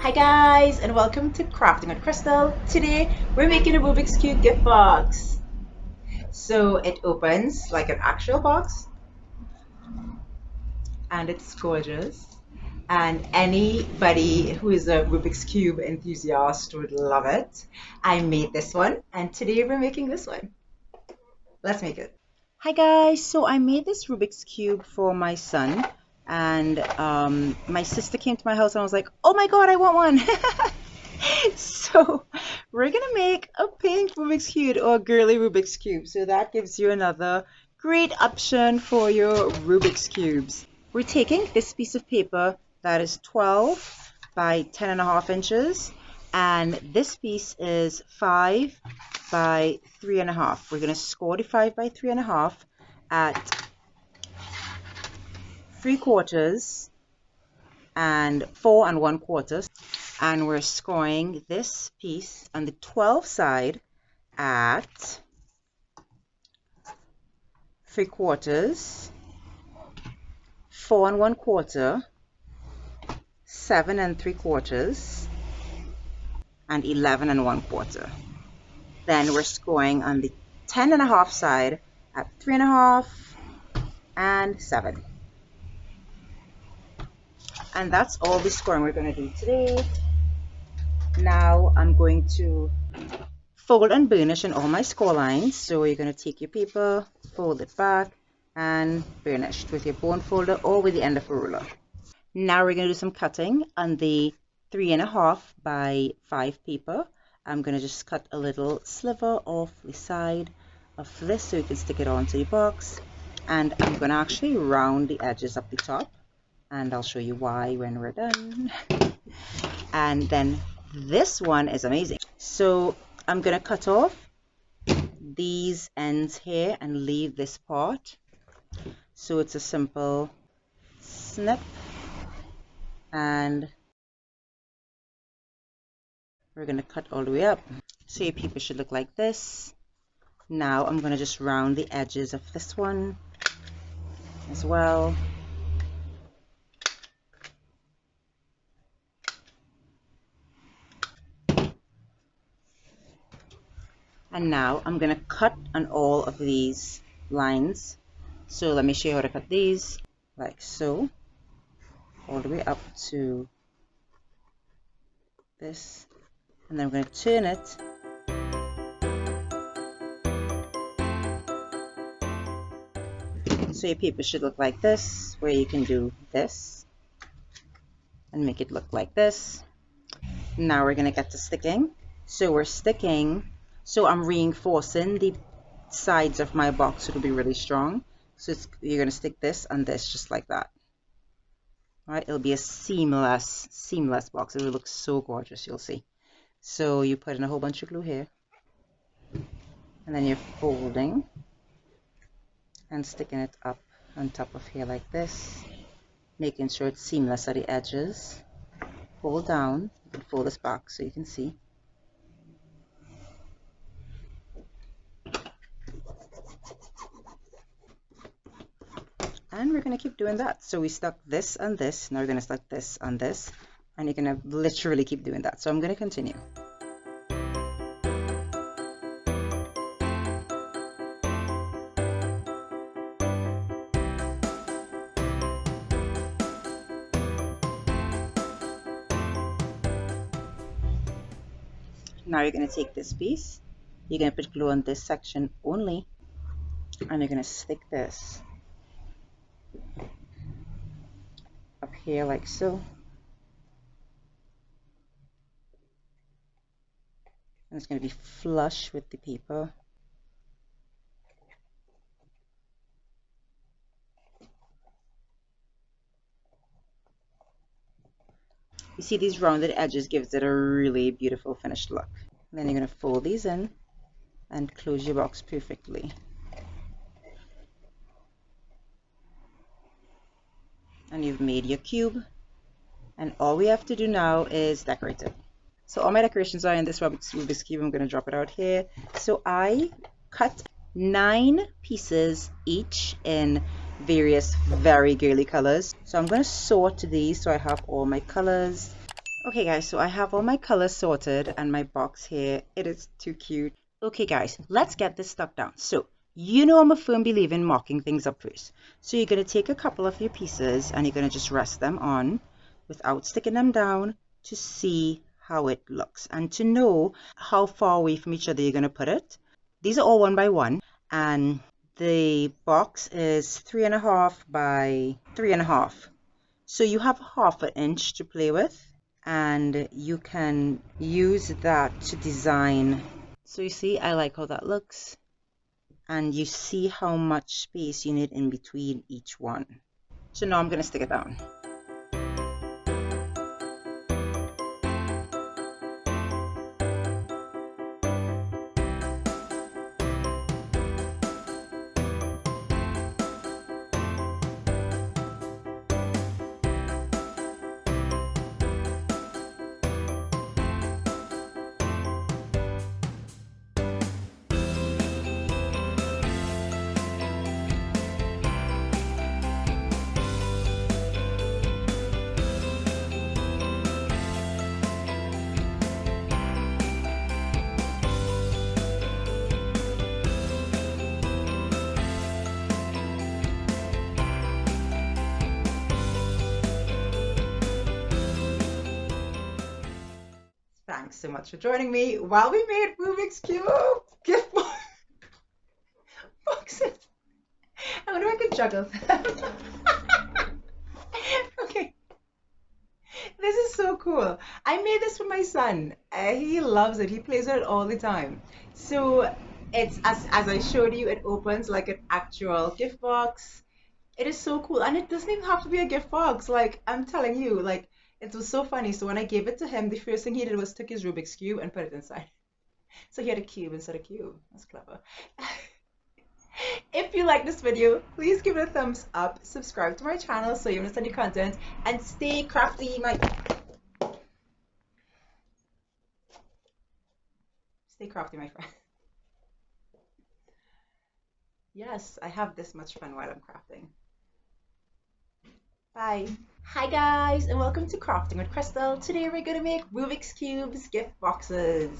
Hi guys, and welcome to Crafting with Crystal. Today we're making a Rubik's Cube gift box. So it opens like an actual box and it's gorgeous. And anybody who is a Rubik's Cube enthusiast would love it. I made this one and today we're making this one. Let's make it. Hi guys, so I made this Rubik's Cube for my son, and my sister came to my house and I was like, oh my god, I want one. So we're gonna make a pink Rubik's Cube or a girly Rubik's Cube. So that gives you another great option for your Rubik's Cubes. We're taking this piece of paper that is 12 by 10.5 inches, and this piece is 5 by 3.5. We're going to score the 5 by 3.5 at 3/4 and 4 1/4, and we're scoring this piece on the 12 side at 3/4, 4 1/4, 7 3/4, and 11 1/4. Then we're scoring on the 10.5 side at 3.5 and 7. And that's all the scoring we're going to do today. Now I'm going to fold and burnish in all my score lines. So you're going to take your paper, fold it back, and burnish with your bone folder or with the end of a ruler. Now we're going to do some cutting on the 3.5 by 5 paper. I'm going to just cut a little sliver off the side of this so you can stick it onto the box. And I'm going to actually round the edges up the top, and I'll show you why when we're done. And then this one is amazing. So I'm going to cut off these ends here and leave this part. So it's a simple snip, and we're going to cut all the way up. So your paper should look like this. Now I'm going to just round the edges of this one as well. And now I'm going to cut on all of these lines. So let me show you how to cut these, like so, all the way up to this. And then I'm going to turn it. So your paper should look like this, where you can do this and make it look like this. Now we're going to get to sticking. So we're sticking, so I'm reinforcing the sides of my box. It'll be really strong. So you're going to stick this and this just like that. All right, it'll be a seamless box. It will look so gorgeous, you'll see. So you put in a whole bunch of glue here, and then you're folding and sticking it up on top of here like this, making sure it's seamless at the edges. Fold down and fold this back so you can see. And we're going to keep doing that. So we stuck this and this. Now we're going to stuck this and this. And you're going to literally keep doing that. So I'm going to continue. Now you're going to take this piece. You're going to put glue on this section only. And you're going to stick this up here like so. And it's going to be flush with the paper. You see these rounded edges gives it a really beautiful finished look. And then you're going to fold these in and close your box perfectly. And you've made your cube, and all we have to do now is decorate it. So all my decorations are in this Rubik's Cube. I'm going to drop it out here. So I cut 9 pieces each in various very girly colors. So I'm going to sort these so I have all my colors. Okay guys, so I have all my colors sorted and my box here. It is too cute. Okay guys, let's get this stuck down. So, you know I'm a firm believer in marking things up first. So you're going to take a couple of your pieces and you're going to just rest them on without sticking them down to see how it looks and to know how far away from each other you're going to put it. These are all one by one, and the box is 3.5 by 3.5. So you have half an inch to play with, and you can use that to design. So you see, I like how that looks, and you see how much space you need in between each one. So now I'm going to stick it down. Thanks so much for joining me while we made Rubik's Cube gift boxes. I wonder if I could juggle them. Okay, this is so cool. I made this for my son. He loves it. He plays with it all the time. So it's as I showed you, it opens like an actual gift box. It is so cool, and it doesn't even have to be a gift box. Like I'm telling you, like it was so funny. So when I gave it to him, the first thing he did was took his Rubik's cube and put it inside. So he had a cube instead of cube. That's clever. If you like this video, please give it a thumbs up, subscribe to my channel so you don't miss any content, and stay crafty, my friend. Yes, I have this much fun while I'm crafting. Bye. Hi guys, and welcome to Crafting with Crystal. Today we're gonna make Rubik's Cubes gift boxes.